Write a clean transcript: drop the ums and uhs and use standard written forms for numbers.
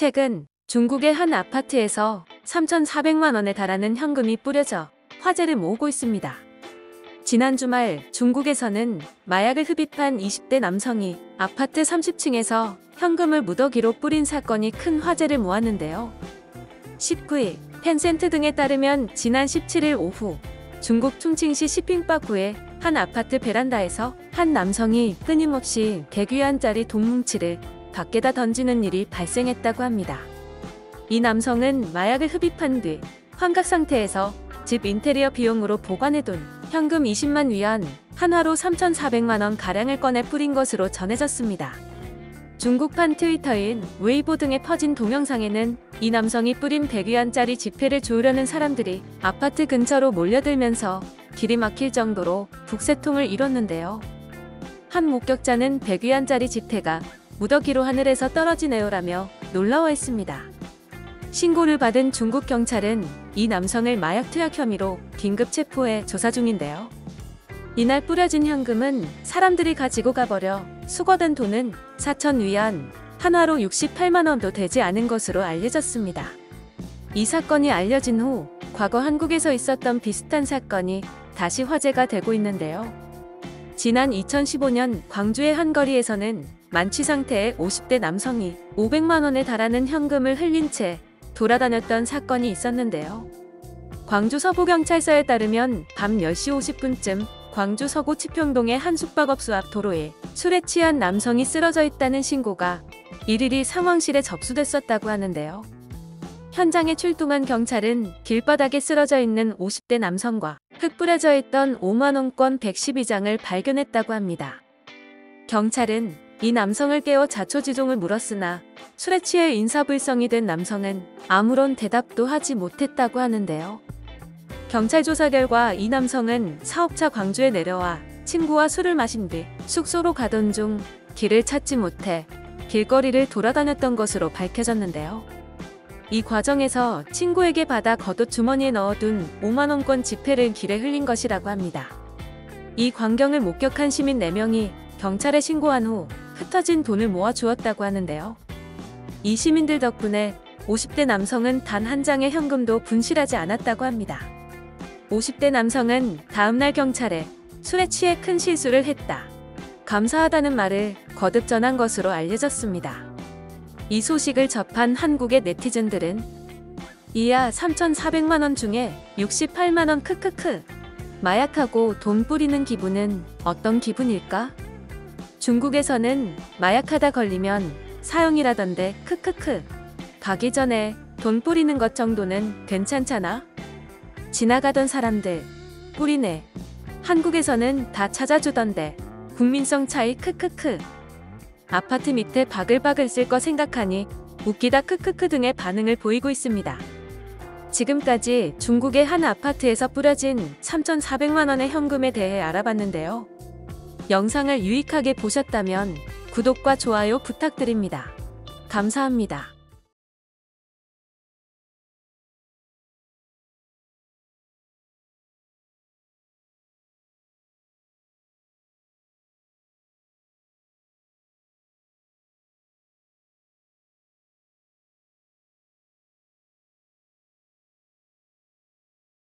최근 중국의 한 아파트에서 3,400만 원에 달하는 현금이 뿌려져 화제를 모으고 있습니다. 지난 주말 중국에서는 마약을 흡입한 20대 남성이 아파트 30층에서 현금을 무더기로 뿌린 사건이 큰 화제를 모았는데요. 19일 텐센트 등에 따르면 지난 17일 오후 중국 충칭시 시핑바구의 한 아파트 베란다에서 한 남성이 끊임없이 100위안짜리 돈 뭉치를 밖에다 던지는 일이 발생했다고 합니다. 이 남성은 마약을 흡입한 뒤 환각 상태에서 집 인테리어 비용으로 보관해둔 현금 20만 위안, 한화로 3,400만 원 가량을 꺼내 뿌린 것으로 전해졌습니다. 중국판 트위터인 웨이보 등에 퍼진 동영상에는 이 남성이 뿌린 100위안짜리 지폐를 주우려는 사람들이 아파트 근처로 몰려들면서 길이 막힐 정도로 북새통을 이뤘는데요. 한 목격자는 100위안짜리 지폐가 무더기로 하늘에서 떨어지네요라며 놀라워했습니다. 신고를 받은 중국 경찰은 이 남성을 마약 투약 혐의로 긴급 체포해 조사 중인데요. 이날 뿌려진 현금은 사람들이 가지고 가버려 수거된 돈은 4,000위안, 한화로 68만 원도 되지 않은 것으로 알려졌습니다. 이 사건이 알려진 후 과거 한국에서 있었던 비슷한 사건이 다시 화제가 되고 있는데요. 지난 2015년 광주의 한 거리에서는 만취 상태의 50대 남성이 500만 원에 달하는 현금을 흘린 채 돌아다녔던 사건이 있었는데요. 광주 서부경찰서에 따르면 밤 10시 50분쯤 광주 서구 치평동의 한 숙박업소 앞 도로에 술에 취한 남성이 쓰러져 있다는 신고가 일일이 상황실에 접수됐었다고 하는데요. 현장에 출동한 경찰은 길바닥에 쓰러져 있는 50대 남성과 흙 뿌려져 있던 5만원권 112장을 발견했다고 합니다. 경찰은 이 남성을 깨워 자초지종을 물었으나 술에 취해 인사불성이 된 남성은 아무런 대답도 하지 못했다고 하는데요. 경찰 조사 결과 이 남성은 사업차 광주에 내려와 친구와 술을 마신 뒤 숙소로 가던 중 길을 찾지 못해 길거리를 돌아다녔던 것으로 밝혀졌는데요. 이 과정에서 친구에게 받아 겉옷 주머니에 넣어둔 5만원권 지폐를 길에 흘린 것이라고 합니다. 이 광경을 목격한 시민 4명이 경찰에 신고한 후 흩어진 돈을 모아 주었다고 하는데요. 이 시민들 덕분에 50대 남성은 단 한 장의 현금도 분실하지 않았다고 합니다. 50대 남성은 다음날 경찰에 술에 취해 큰 실수를 했다, 감사하다는 말을 거듭 전한 것으로 알려졌습니다. 이 소식을 접한 한국의 네티즌들은 이야 3,400만 원 중에 68만 원 크크크, 마약하고 돈 뿌리는 기분은 어떤 기분일까? 중국에서는 마약하다 걸리면 사형이라던데 크크크, 가기 전에 돈 뿌리는 것 정도는 괜찮잖아? 지나가던 사람들 뿌리네, 한국에서는 다 찾아주던데 국민성 차이 크크크, 아파트 밑에 바글바글 쓸 거 생각하니 웃기다 크크크 등의 반응을 보이고 있습니다. 지금까지 중국의 한 아파트에서 뿌려진 3,400만 원의 현금에 대해 알아봤는데요. 영상을 유익하게 보셨다면 구독과 좋아요 부탁드립니다. 감사합니다.